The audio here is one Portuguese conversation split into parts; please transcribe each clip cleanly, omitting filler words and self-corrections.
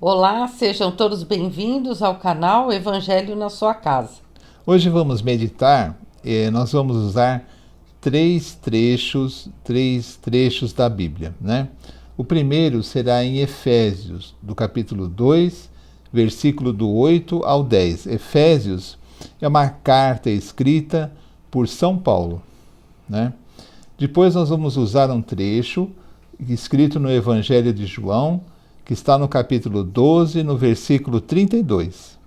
Olá, sejam todos bem-vindos ao canal Evangelho na sua casa. Hoje vamos meditar, nós vamos usar três trechos da Bíblia, né? O primeiro será em Efésios, do capítulo 2, versículo do 8 ao 10. Efésios é uma carta escrita por São Paulo, né? Depois nós vamos usar um trecho escrito no Evangelho de João, que está no capítulo 12, no versículo 32.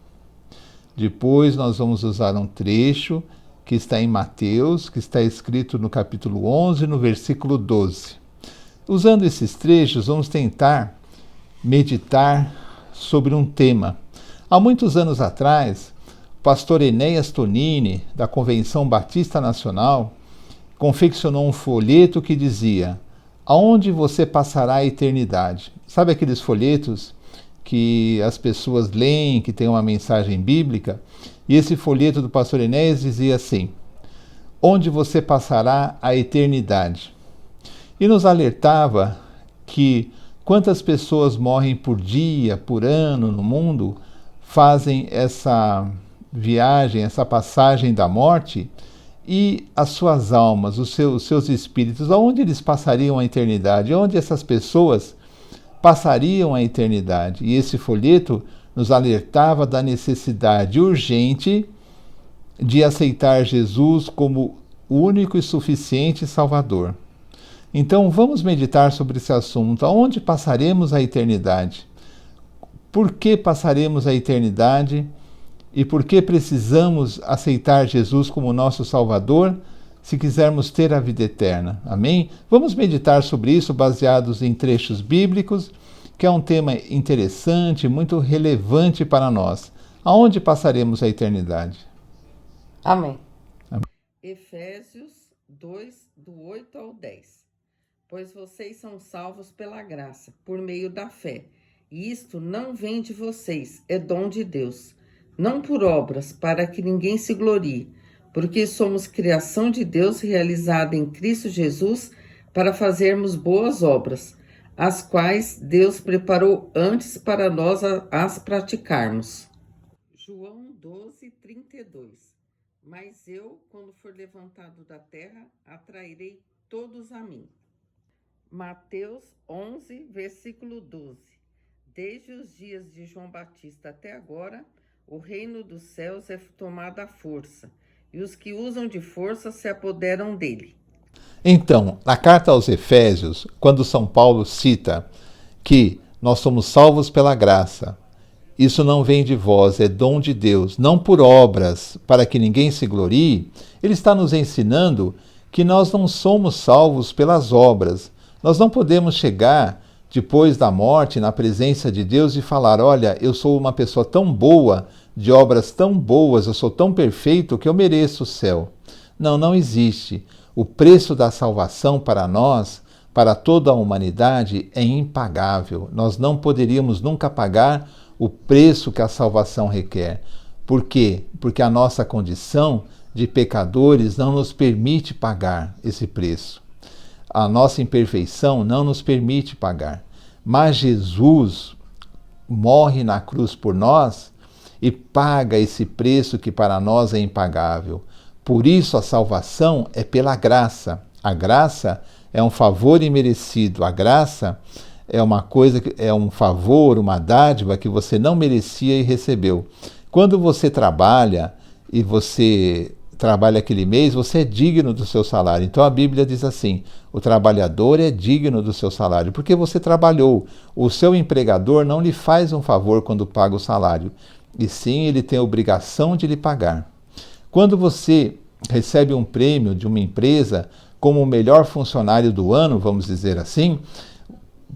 Depois nós vamos usar um trecho que está em Mateus, que está escrito no capítulo 11, no versículo 12. Usando esses trechos, vamos tentar meditar sobre um tema. Há muitos anos atrás, o pastor Enéas Tonini, da Convenção Batista Nacional, confeccionou um folheto que dizia: aonde você passará a eternidade? Sabe aqueles folhetos que as pessoas leem, que tem uma mensagem bíblica? E esse folheto do pastor Enéas dizia assim: onde você passará a eternidade? E nos alertava que quantas pessoas morrem por dia, por ano no mundo, fazem essa viagem, essa passagem da morte, e as suas almas, os seus espíritos, aonde eles passariam a eternidade? Onde essas pessoas passariam a eternidade? E esse folheto nos alertava da necessidade urgente de aceitar Jesus como único e suficiente Salvador. Então vamos meditar sobre esse assunto. Aonde passaremos a eternidade? Por que passaremos a eternidade? E por que precisamos aceitar Jesus como nosso Salvador se quisermos ter a vida eterna? Amém? Vamos meditar sobre isso baseados em trechos bíblicos, que é um tema interessante, muito relevante para nós. Aonde passaremos a eternidade? Amém. Amém. Efésios 2, do 8 ao 10. Pois vocês são salvos pela graça, por meio da fé. E isto não vem de vocês, é dom de Deus. Não por obras, para que ninguém se glorie, porque somos criação de Deus realizada em Cristo Jesus para fazermos boas obras, as quais Deus preparou antes para nós as praticarmos. João 12, 32. Mas eu, quando for levantado da terra, atrairei todos a mim. Mateus 11, versículo 12. Desde os dias de João Batista até agora, o reino dos céus é tomado à força, e os que usam de força se apoderam dele. Então, na carta aos Efésios, quando São Paulo cita que nós somos salvos pela graça, isso não vem de vós, é dom de Deus, não por obras, para que ninguém se glorie, ele está nos ensinando que nós não somos salvos pelas obras. Nós não podemos chegar depois da morte na presença de Deus e falar: olha, eu sou uma pessoa tão boa, de obras tão boas, eu sou tão perfeito que eu mereço o céu. Não, não existe. O preço da salvação para nós, para toda a humanidade, é impagável. Nós não poderíamos nunca pagar o preço que a salvação requer. Por quê? Porque a nossa condição de pecadores não nos permite pagar esse preço. A nossa imperfeição não nos permite pagar. Mas Jesus morre na cruz por nós e paga esse preço que para nós é impagável. Por isso a salvação é pela graça. A graça é um favor imerecido. A graça é uma coisa, é um favor, uma dádiva que você não merecia e recebeu. Quando você trabalha e você trabalha aquele mês, você é digno do seu salário. Então a Bíblia diz assim: o trabalhador é digno do seu salário, porque você trabalhou. O seu empregador não lhe faz um favor quando paga o salário, e sim ele tem a obrigação de lhe pagar. Quando você recebe um prêmio de uma empresa como o melhor funcionário do ano, vamos dizer assim,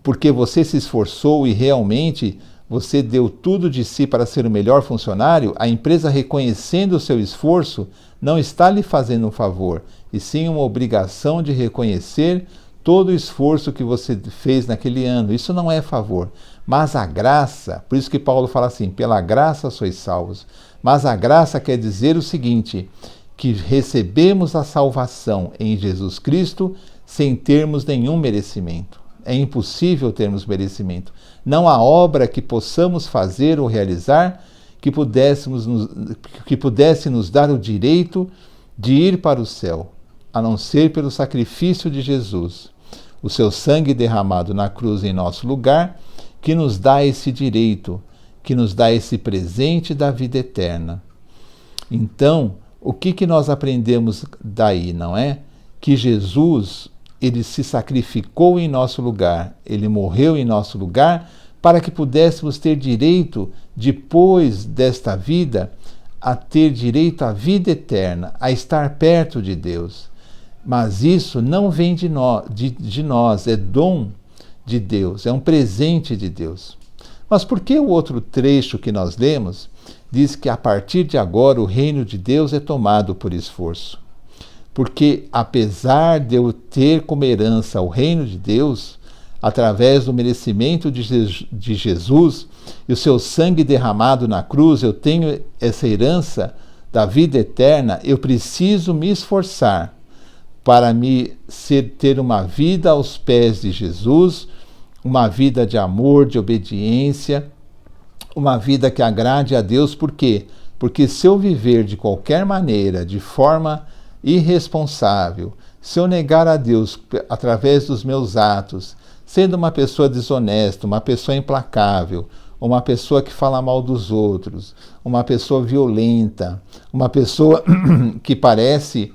porque você se esforçou e realmente você deu tudo de si para ser o melhor funcionário, a empresa, reconhecendo o seu esforço, não está lhe fazendo um favor, e sim uma obrigação de reconhecer todo o esforço que você fez naquele ano. Isso não é favor. Mas a graça, por isso que Paulo fala assim: pela graça sois salvos. Mas a graça quer dizer o seguinte: que recebemos a salvação em Jesus Cristo sem termos nenhum merecimento. É impossível termos merecimento. Não há obra que possamos fazer ou realizar que pudesse nos dar o direito de ir para o céu, a não ser pelo sacrifício de Jesus, o seu sangue derramado na cruz em nosso lugar, que nos dá esse direito, que nos dá esse presente da vida eterna. Então, o que nós aprendemos daí, não é? Que Jesus, ele se sacrificou em nosso lugar, ele morreu em nosso lugar, para que pudéssemos ter direito, depois desta vida, a ter direito à vida eterna, a estar perto de Deus. Mas isso não vem de nós, é dom de Deus, é um presente de Deus. Mas por que o outro trecho que nós lemos diz que a partir de agora o reino de Deus é tomado por esforço? Porque apesar de eu ter como herança o reino de Deus, através do merecimento de Jesus e o seu sangue derramado na cruz, eu tenho essa herança da vida eterna, eu preciso me esforçar para ter uma vida aos pés de Jesus, uma vida de amor, de obediência, uma vida que agrade a Deus. Por quê? Porque se eu viver de qualquer maneira, de forma irresponsável, se eu negar a Deus através dos meus atos, sendo uma pessoa desonesta, uma pessoa implacável, uma pessoa que fala mal dos outros, uma pessoa violenta, uma pessoa que parece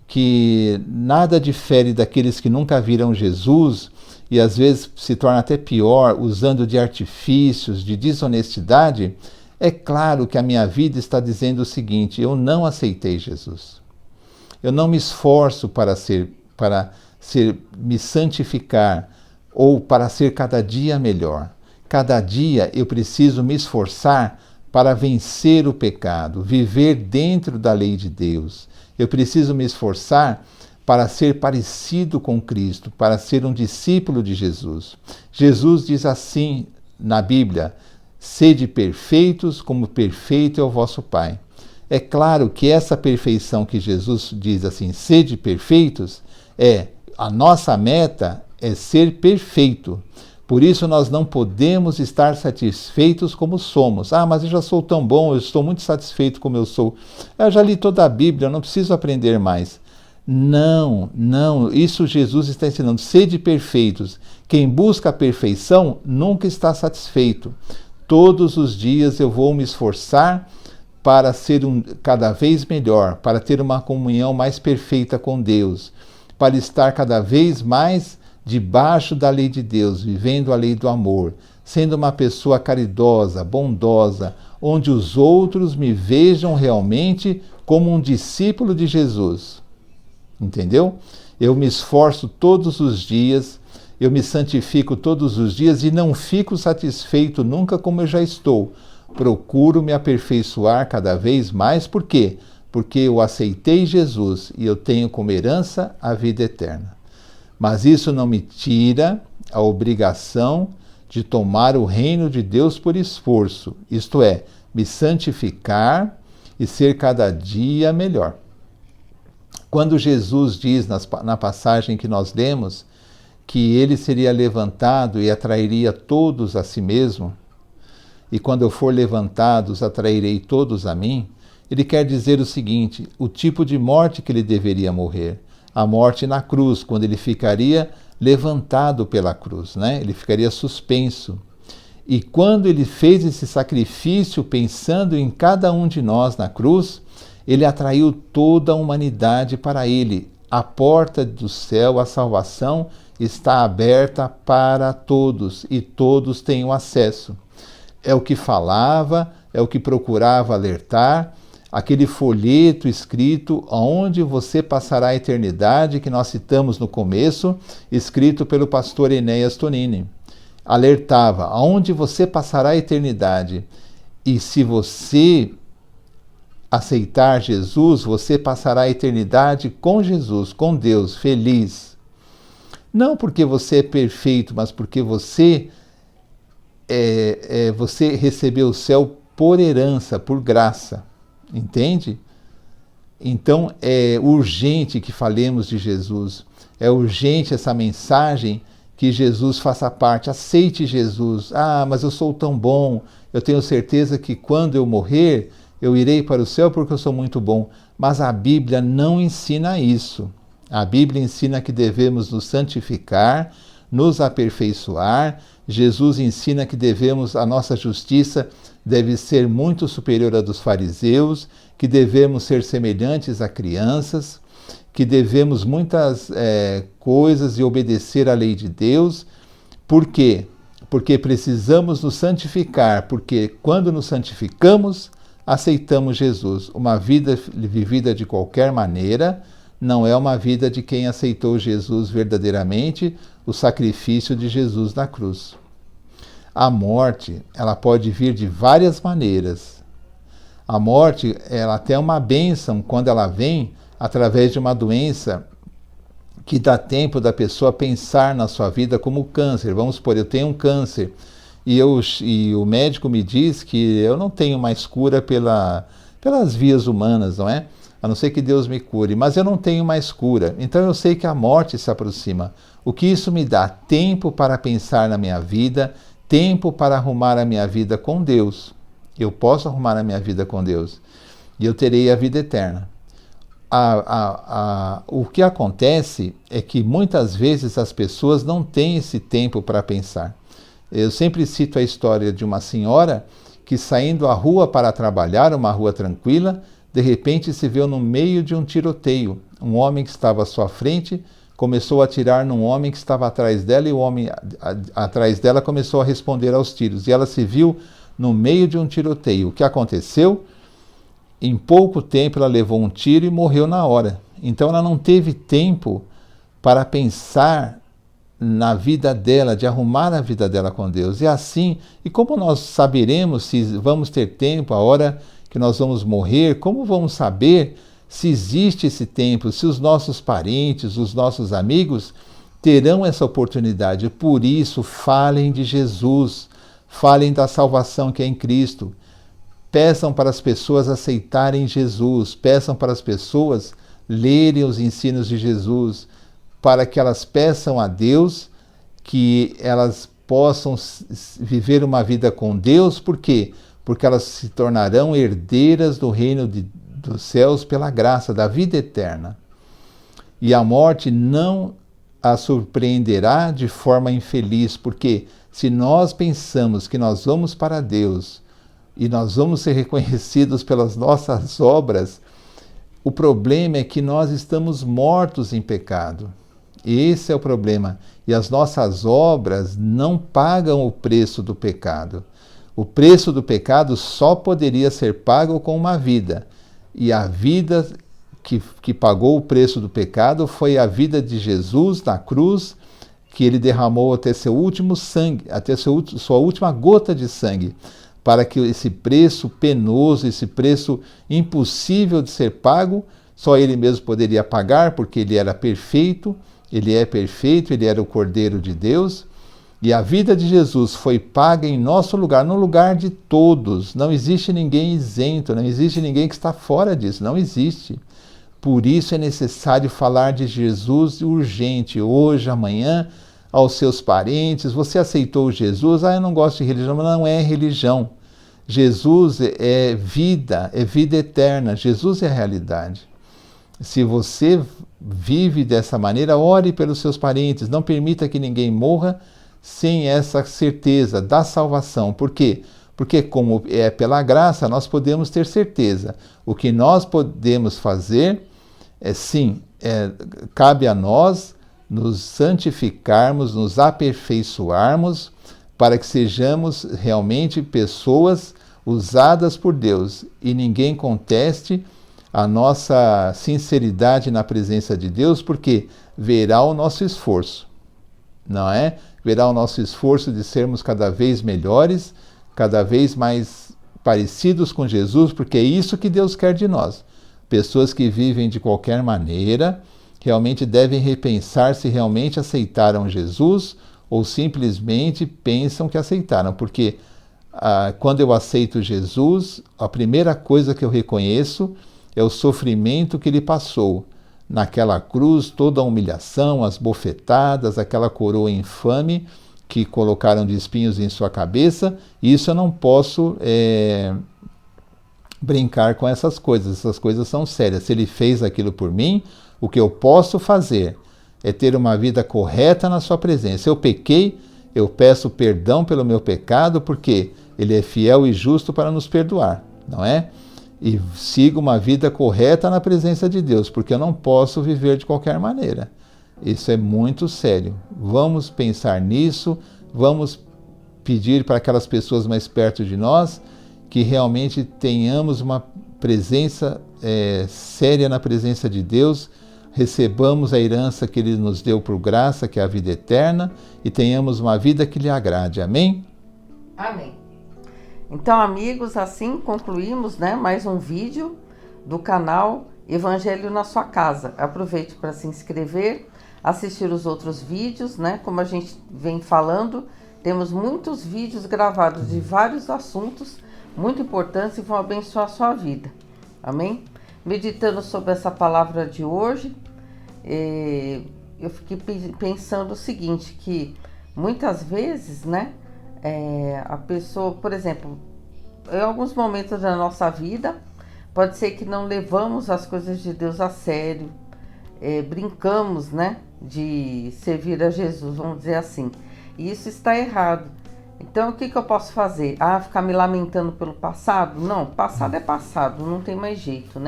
que nada difere daqueles que nunca viram Jesus e às vezes se torna até pior, usando de artifícios, de desonestidade, é claro que a minha vida está dizendo o seguinte: eu não aceitei Jesus. Eu não me esforço para me santificar ou para ser cada dia melhor. Cada dia eu preciso me esforçar para vencer o pecado, viver dentro da lei de Deus. Eu preciso me esforçar para ser parecido com Cristo, para ser um discípulo de Jesus. Jesus diz assim na Bíblia: sede perfeitos como perfeito é o vosso Pai. É claro que essa perfeição que Jesus diz assim, sede perfeitos, a nossa meta é ser perfeito. Por isso nós não podemos estar satisfeitos como somos. Ah, mas eu já sou tão bom, eu estou muito satisfeito como eu sou. Eu já li toda a Bíblia, eu não preciso aprender mais. Não, isso Jesus está ensinando. Sede perfeitos. Quem busca a perfeição nunca está satisfeito. Todos os dias eu vou me esforçar para ser cada vez melhor, para ter uma comunhão mais perfeita com Deus, para estar cada vez mais debaixo da lei de Deus, vivendo a lei do amor, sendo uma pessoa caridosa, bondosa, onde os outros me vejam realmente como um discípulo de Jesus. Entendeu? Eu me esforço todos os dias, eu me santifico todos os dias e não fico satisfeito nunca como eu já estou. Procuro me aperfeiçoar cada vez mais. Por quê? Porque eu aceitei Jesus e eu tenho como herança a vida eterna. Mas isso não me tira a obrigação de tomar o reino de Deus por esforço, isto é, me santificar e ser cada dia melhor. Quando Jesus diz na passagem que nós lemos que ele seria levantado e atrairia todos a si mesmo, e quando eu for levantado, os atrairei todos a mim, ele quer dizer o seguinte: o tipo de morte que ele deveria morrer, a morte na cruz, quando ele ficaria levantado pela cruz, né? Ele ficaria suspenso. E quando ele fez esse sacrifício pensando em cada um de nós na cruz, ele atraiu toda a humanidade para ele. A porta do céu, a salvação, está aberta para todos e todos têm o acesso. É o que falava, é o que procurava alertar, aquele folheto escrito Aonde você passará a eternidade, que nós citamos no começo, escrito pelo pastor Enéas Tonini. Alertava, aonde você passará a eternidade. E se você aceitar Jesus, você passará a eternidade com Jesus, com Deus, feliz. Não porque você é perfeito, mas porque você recebeu o céu por herança, por graça. Entende? Então é urgente que falemos de Jesus. É urgente essa mensagem que Jesus faça parte, aceite Jesus. Ah, mas eu sou tão bom, eu tenho certeza que quando eu morrer, eu irei para o céu porque eu sou muito bom. Mas a Bíblia não ensina isso. A Bíblia ensina que devemos nos santificar, nos aperfeiçoar. Jesus ensina que a nossa justiça deve ser muito superior à dos fariseus, que devemos ser semelhantes a crianças, que devemos muitas coisas e obedecer à lei de Deus. Por quê? Porque precisamos nos santificar, porque quando nos santificamos, aceitamos Jesus. Uma vida vivida de qualquer maneira não é uma vida de quem aceitou Jesus verdadeiramente, o sacrifício de Jesus na cruz. A morte, ela pode vir de várias maneiras. A morte, ela até é uma bênção quando ela vem através de uma doença que dá tempo da pessoa pensar na sua vida, como o câncer. Vamos supor, eu tenho um câncer e o médico me diz que eu não tenho mais cura pelas vias humanas, não é? A não ser que Deus me cure, mas eu não tenho mais cura. Então eu sei que a morte se aproxima. O que isso me dá? Tempo para pensar na minha vida, tempo para arrumar a minha vida com Deus. Eu posso arrumar a minha vida com Deus e eu terei a vida eterna. O que acontece é que muitas vezes as pessoas não têm esse tempo para pensar. Eu sempre cito a história de uma senhora que, saindo à rua para trabalhar, uma rua tranquila, de repente se viu no meio de um tiroteio. Um homem que estava à sua frente começou a atirar num homem que estava atrás dela, e o homem atrás dela começou a responder aos tiros. E ela se viu no meio de um tiroteio. O que aconteceu? Em pouco tempo ela levou um tiro e morreu na hora. Então ela não teve tempo para pensar na vida dela, de arrumar a vida dela com Deus. E assim, e como nós saberemos se vamos ter tempo, a hora que nós vamos morrer, como vamos saber se existe esse tempo, se os nossos parentes, os nossos amigos terão essa oportunidade? Por isso, falem de Jesus, falem da salvação que é em Cristo. Peçam para as pessoas aceitarem Jesus, peçam para as pessoas lerem os ensinos de Jesus, para que elas peçam a Deus que elas possam viver uma vida com Deus. Por quê? Porque elas se tornarão herdeiras do reino dos céus pela graça da vida eterna. E a morte não a surpreenderá de forma infeliz, porque se nós pensamos que nós vamos para Deus e nós vamos ser reconhecidos pelas nossas obras, o problema é que nós estamos mortos em pecado. Esse é o problema. E as nossas obras não pagam o preço do pecado. O preço do pecado só poderia ser pago com uma vida. E a vida que pagou o preço do pecado foi a vida de Jesus na cruz, que ele derramou até seu último sangue, até sua última gota de sangue, para que esse preço penoso, esse preço impossível de ser pago, só ele mesmo poderia pagar, porque ele era perfeito, ele é perfeito, ele era o Cordeiro de Deus, e a vida de Jesus foi paga em nosso lugar, no lugar de todos. Não existe ninguém isento, não existe ninguém que está fora disso, não existe. Por isso é necessário falar de Jesus urgente, hoje, amanhã, aos seus parentes. Você aceitou Jesus? Ah, eu não gosto de religião, mas não é religião. Jesus é vida eterna, Jesus é a realidade. Se você vive dessa maneira, ore pelos seus parentes, não permita que ninguém morra sem essa certeza da salvação. Por quê? Porque como é pela graça, nós podemos ter certeza. O que nós podemos fazer cabe a nós nos santificarmos, nos aperfeiçoarmos, para que sejamos realmente pessoas usadas por Deus e ninguém conteste a nossa sinceridade na presença de Deus, porque verá o nosso esforço, não é? Verá o nosso esforço de sermos cada vez melhores, cada vez mais parecidos com Jesus, porque é isso que Deus quer de nós. Pessoas que vivem de qualquer maneira realmente devem repensar se realmente aceitaram Jesus ou simplesmente pensam que aceitaram, porque quando eu aceito Jesus, a primeira coisa que eu reconheço é o sofrimento que ele passou, naquela cruz, toda a humilhação, as bofetadas, aquela coroa infame que colocaram de espinhos em sua cabeça. E isso eu não posso brincar com essas coisas são sérias. Se ele fez aquilo por mim, o que eu posso fazer é ter uma vida correta na sua presença. Eu pequei, eu peço perdão pelo meu pecado, porque ele é fiel e justo para nos perdoar, não é? E sigo uma vida correta na presença de Deus, porque eu não posso viver de qualquer maneira. Isso é muito sério. Vamos pensar nisso, vamos pedir para aquelas pessoas mais perto de nós que realmente tenhamos uma presença séria na presença de Deus, recebamos a herança que Ele nos deu por graça, que é a vida eterna, e tenhamos uma vida que lhe agrade. Amém? Amém. Então, amigos, assim concluímos, mais um vídeo do canal Evangelho na Sua Casa. Aproveite para se inscrever, assistir os outros vídeos, Como a gente vem falando, temos muitos vídeos gravados de vários assuntos muito importantes e vão abençoar a sua vida. Amém? Meditando sobre essa palavra de hoje, eu fiquei pensando o seguinte, que muitas vezes, a pessoa, por exemplo, em alguns momentos da nossa vida, pode ser que não levamos as coisas de Deus a sério, brincamos, de servir a Jesus, vamos dizer assim. E isso está errado. Então, o que eu posso fazer? Ficar me lamentando pelo passado? Não, passado é passado, não tem mais jeito,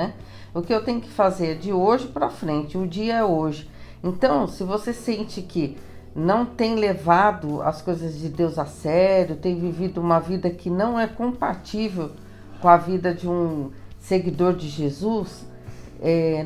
O que eu tenho que fazer é de hoje para frente, o dia é hoje. Então, se você sente que não tem levado as coisas de Deus a sério, tem vivido uma vida que não é compatível com a vida de um seguidor de Jesus,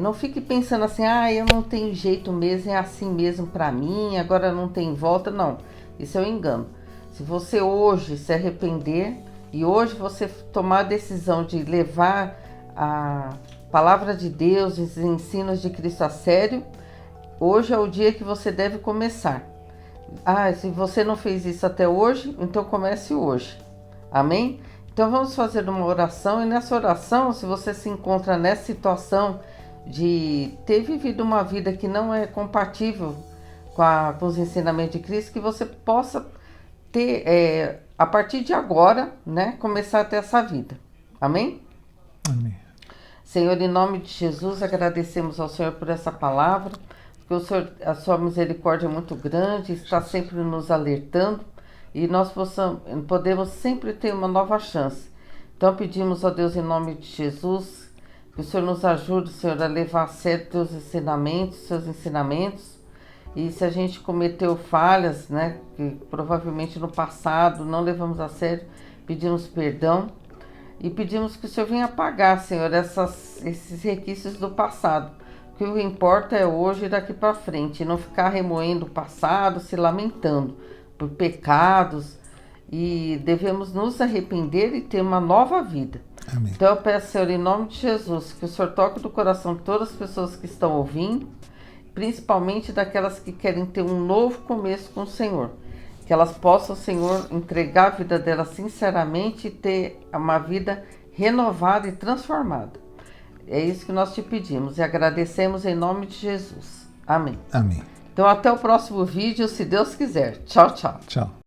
não fique pensando assim, eu não tenho jeito mesmo, é assim mesmo para mim, agora não tem volta. Não, isso é um engano. Se você hoje se arrepender e hoje você tomar a decisão de levar a palavra de Deus, os ensinos de Cristo a sério, hoje é o dia que você deve começar. Se você não fez isso até hoje, então comece hoje. Amém? Então vamos fazer uma oração, e nessa oração, se você se encontra nessa situação de ter vivido uma vida que não é compatível com os ensinamentos de Cristo, que você possa ter, a partir de agora, começar a ter essa vida. Amém? Amém. Senhor, em nome de Jesus, agradecemos ao Senhor por essa palavra, porque o Senhor, a sua misericórdia é muito grande, está sempre nos alertando, e nós podemos sempre ter uma nova chance. Então pedimos a Deus, em nome de Jesus, que o Senhor nos ajude, Senhor, a levar a sério seus ensinamentos. E se a gente cometeu falhas, que provavelmente no passado não levamos a sério, pedimos perdão e pedimos que o Senhor venha apagar, Senhor, esses requisitos do passado. O que importa é hoje e daqui para frente, não ficar remoendo o passado, se lamentando por pecados, e devemos nos arrepender e ter uma nova vida. Amém. Então eu peço, Senhor, em nome de Jesus, que o Senhor toque do coração de todas as pessoas que estão ouvindo, principalmente daquelas que querem ter um novo começo com o Senhor. Que elas possam, Senhor, entregar a vida delas sinceramente e ter uma vida renovada e transformada. É isso que nós te pedimos e agradecemos em nome de Jesus. Amém. Amém. Então até o próximo vídeo, se Deus quiser. Tchau, tchau. Tchau.